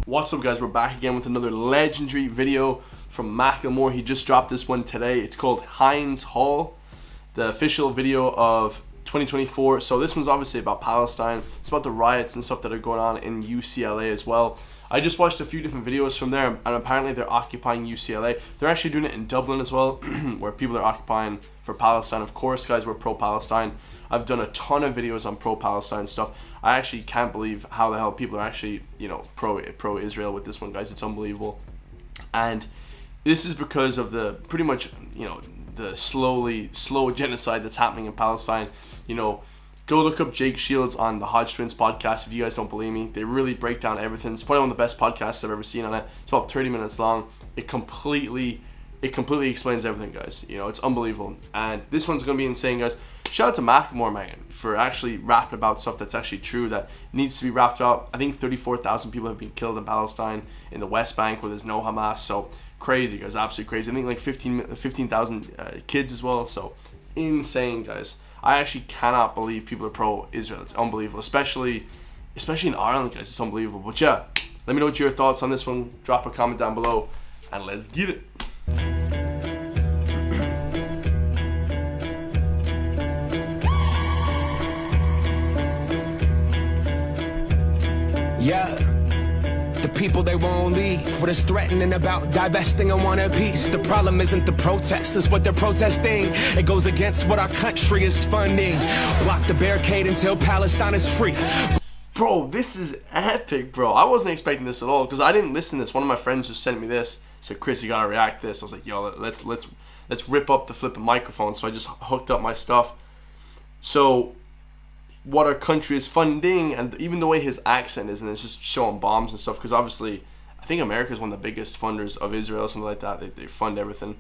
What's up, guys? We're back again with another legendary video from Macklemore. He just dropped this one today. It's called Hind's Haul, the official video of 2024. So this one's obviously about Palestine. It's about the riots and stuff that are going on in UCLA as well. I just watched a few different videos from there, and apparently they're occupying UCLA. They're actually doing it in Dublin as well, where people are occupying for Palestine. Of course, guys, we're pro-Palestine. I've done a ton of videos on pro-Palestine stuff. I actually can't believe how the hell people are actually, pro-Israel with this one, guys. It's unbelievable. And this is because of the pretty much, the slow genocide that's happening in Palestine. Go look up Jake Shields on the Hodge Twins podcast if you guys don't believe me. They really break down everything. It's probably one of the best podcasts I've ever seen on it. It's about 30 minutes long. It completely explains everything, guys. It's unbelievable. And this one's going to be insane, guys. Shout out to Macklemore, man, for actually rapping about stuff that's actually true, that needs to be rapped about. I think 34,000 people have been killed in Palestine, in the West Bank, where there's no Hamas. So crazy, guys, absolutely crazy. I think like 15,000 kids as well. So insane, guys. I actually cannot believe people are pro-Israel. It's unbelievable, especially in Ireland, guys. It's unbelievable. But yeah, let me know what your thoughts on this one. Drop a comment down below, and let's get it. Yeah, the people, they won't leave. What is threatening about divesting and want a piece? The problem isn't the protests, it's what they're protesting. It goes against what our country is funding. Block the barricade until Palestine is free. Bro, this is epic, bro. I wasn't expecting this at all, because I didn't listen to this. One of my friends just sent me this. Said, Chris, you gotta react to this. I was like, yo, let's rip up the flipping microphone. So I just hooked up my stuff. So what our country is funding, and even the way his accent is, and it's just showing bombs and stuff, because obviously I think America is one of the biggest funders of Israel, something like that. They fund everything,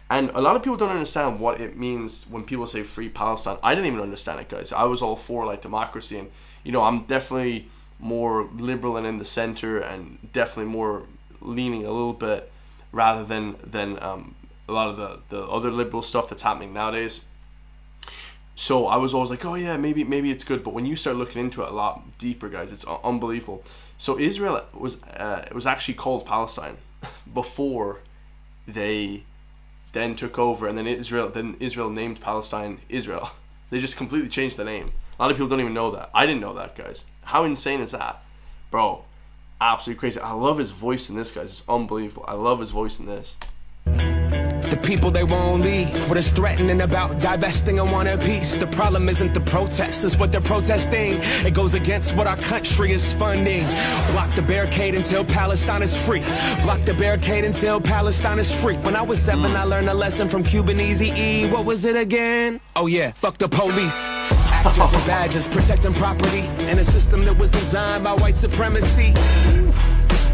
and a lot of people don't understand what it means when people say free Palestine. I didn't even understand it, guys. I was all for like democracy, and I'm definitely more liberal and in the center, and definitely more leaning a little bit rather than a lot of the other liberal stuff that's happening nowadays. So I was always like, oh yeah, maybe it's good. But when you start looking into it a lot deeper, guys, it's unbelievable. So Israel was actually called Palestine before they then took over, and then Israel named Palestine Israel. They just completely changed the name. A lot of people don't even know that. I didn't know that, guys. How insane is that, bro? Absolutely crazy. I love his voice in this, guys. It's unbelievable. I love his voice in this. The people, they won't leave. What is threatening about divesting and want a piece? The problem isn't the protests, it's what they're protesting. It goes against what our country is funding. Block the barricade until Palestine is free. Block the barricade until Palestine is free. When I was 7, I learned a lesson from Cuban Easy-E. What was it again? Oh yeah, fuck the police. Actors and badges protecting property in a system that was designed by white supremacy.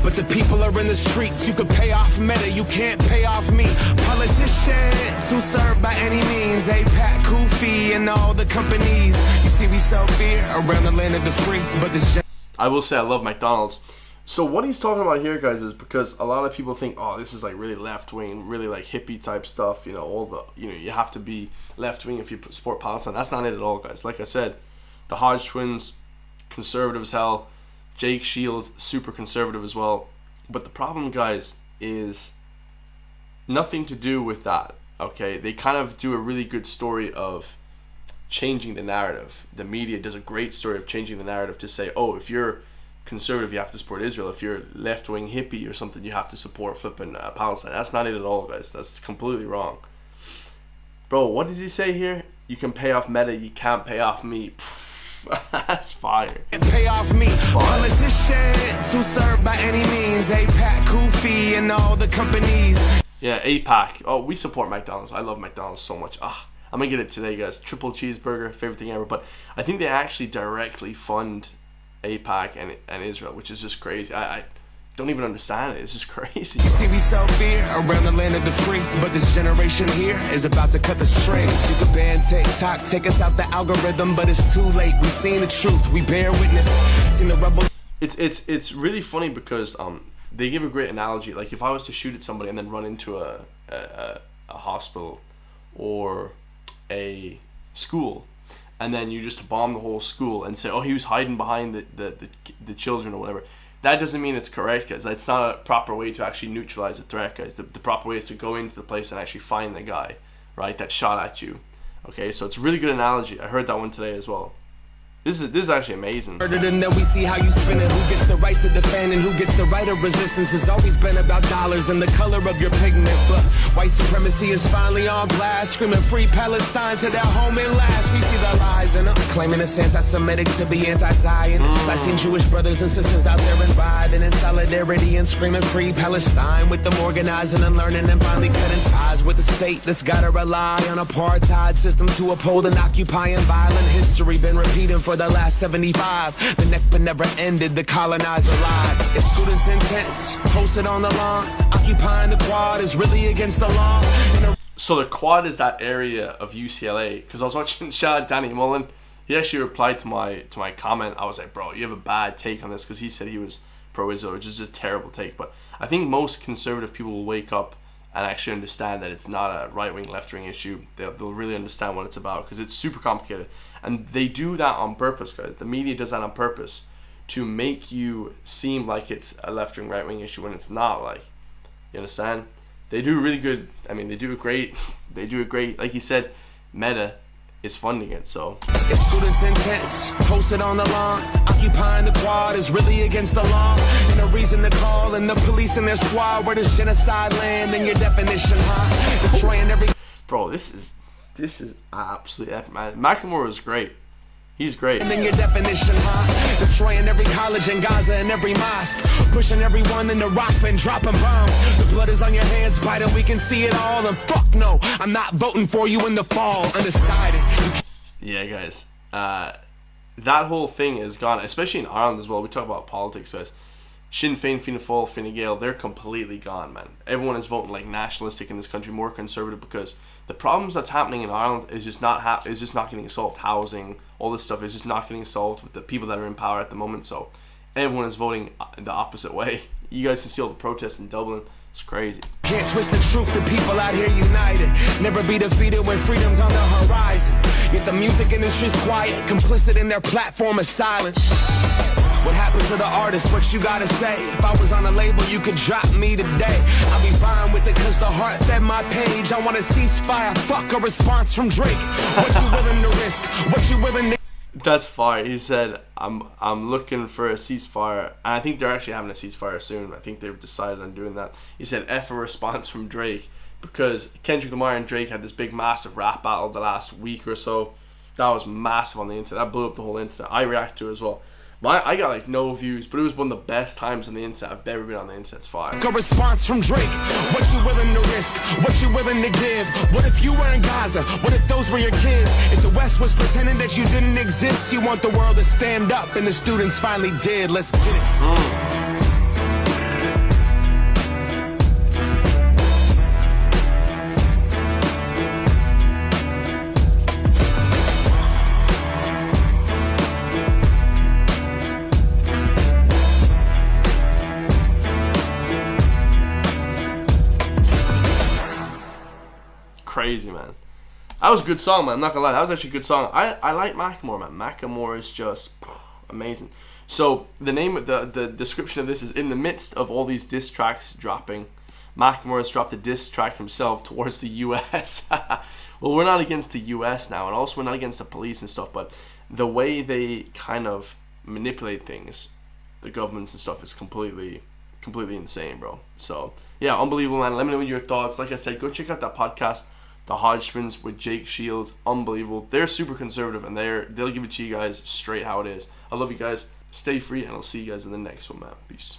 But the people are in the streets. You could pay off Meta, you can't pay off me. Politicians who serve by any means. APAC, Kofi, and all the companies. You see, we sell beer around the land of the free. But this, I will say I love McDonald's. So what he's talking about here, guys, is because a lot of people think, oh, this is like really left wing, really like hippie type stuff. You have to be left wing if you support Palestine. That's not it at all, guys. Like I said, the Hodge Twins, conservative as hell. Jake Shields, super conservative as well. But the problem, guys, is nothing to do with that, okay? They kind of do a really good story of changing the narrative. The media does a great story of changing the narrative to say, oh, if you're conservative, you have to support Israel. If you're left-wing hippie or something, you have to support flipping Palestine. That's not it at all, guys. That's completely wrong. Bro, what does he say here? You can pay off Meta, you can't pay off me. That's fire. Pay off me. Politicians who serve by any means. APAC, Kofi, and all the companies. Yeah, APAC. Oh, we support McDonald's. I love McDonald's so much. I'm gonna get it today, guys. Triple cheeseburger, favorite thing ever. But I think they actually directly fund APAC and Israel, which is just crazy. I don't even understand it. It's just crazy. You see, we sell beer around the land of the free, but this generation here is about to cut the strings. You can ban TikTok, take us out the algorithm, but it's too late. We've seen the truth. We bear witness. Seen the rebel. It's really funny because they give a great analogy. Like if I was to shoot at somebody and then run into a hospital or a school, and then you just bomb the whole school and say, oh, he was hiding behind the children or whatever. that doesn't mean it's correct, guys. That's not a proper way to actually neutralize a threat, guys. The proper way is to go into the place and actually find the guy, right, that shot at you. Okay, so it's a really good analogy. I heard that one today as well. This is actually amazing. And then we see how you spin it. Who gets the right to defend and who gets the right of resistance. Has always been about dollars and the color of your pigment. But white supremacy is finally on blast, screaming free Palestine to their home at last. We see the lies and claiming it's anti-Semitic to be anti-Zionist. I seen Jewish brothers and sisters out there and riding in solidarity and screaming free Palestine, with them organizing and learning and finally cutting ties with the state that's gotta rely on apartheid system to uphold an occupying violent history. Been repeating for the last 75. The Nakba never ended, the colonizer lied. It's students' intents posted on the lawn. Occupying the quad is really against the law. So the quad is that area of UCLA, because I was watching, shout out Danny Mullen. He actually replied to my comment. I was like, bro, you have a bad take on this, because he said he was pro-Israel, which is just a terrible take. But I think most conservative people will wake up and actually understand that it's not a right-wing, left-wing issue. They'll really understand what it's about, because it's super complicated. And they do that on purpose, guys. The media does that on purpose to make you seem like it's a left-wing, right-wing issue when it's not. Like, you understand? They do really good. I mean, they do it great. They do it great. Like he said, Meta is funding it, so. If students' intents posted on the lawn, occupying the quad is really against the law. And a reason to call in the police and their squad, where does genocide land in your definition, huh? Destroying every... Bro, this is absolutely epic, man. Macklemore is great. He's great. And then your definition, huh? Destroying every college in Gaza and every mosque. Pushing everyone in the Rafah and dropping bombs. The blood is on your hands, Biden, we can see it all. And fuck no, I'm not voting for you in the fall. Undecided. Yeah, guys. That whole thing is gone, especially in Ireland as well. We talk about politics, guys. Sinn Féin, Fianna Fáil, Fine Gael, they're completely gone, man. Everyone is voting like nationalistic in this country, more conservative, because the problems that's happening in Ireland is just not getting solved. Housing, all this stuff is just not getting solved with the people that are in power at the moment. So everyone is voting the opposite way. You guys can see all the protests in Dublin. It's crazy. Can't twist the truth, the people out here united. Never be defeated when freedom's on the horizon. Yet the music industry's quiet, complicit in their platform of silence. What happened to the artist? What you gotta say? If I was on a label, you could drop me today. I'll be fine with it, cause the heart fed my page. I want a ceasefire, fuck a response from Drake. What you willing to risk? What you willing to... That's fire. He said, I'm looking for a ceasefire. And I think they're actually having a ceasefire soon. I think they've decided on doing that. He said, F a response from Drake. Because Kendrick Lamar and Drake had this big, massive rap battle the last week or so. That was massive on the internet. That blew up the whole internet. I react to it as well. I got like no views, but it was one of the best times on the internet I've ever been on the internet. It's fire. A response from Drake. What you willing to risk? What you willing to give? What if you were in Gaza? What if those were your kids? If the West was pretending that you didn't exist, you want the world to stand up, and the students finally did. Let's get it. Crazy, man. That was a good song, man. I'm not gonna lie, that was actually a good song. I like Macklemore, man. Macklemore is just amazing. So the name of the description of this is: in the midst of all these diss tracks dropping, Macklemore has dropped a diss track himself towards the US. Well, we're not against the US now, and also we're not against the police and stuff, but the way they kind of manipulate things, the governments and stuff, is completely insane, bro. So yeah, unbelievable, man. Let me know your thoughts. Like I said, go check out that podcast, The Hodgmans with Jake Shields. Unbelievable. They're super conservative, and they'll give it to you guys straight how it is. I love you guys. Stay free, and I'll see you guys in the next one, man. Peace.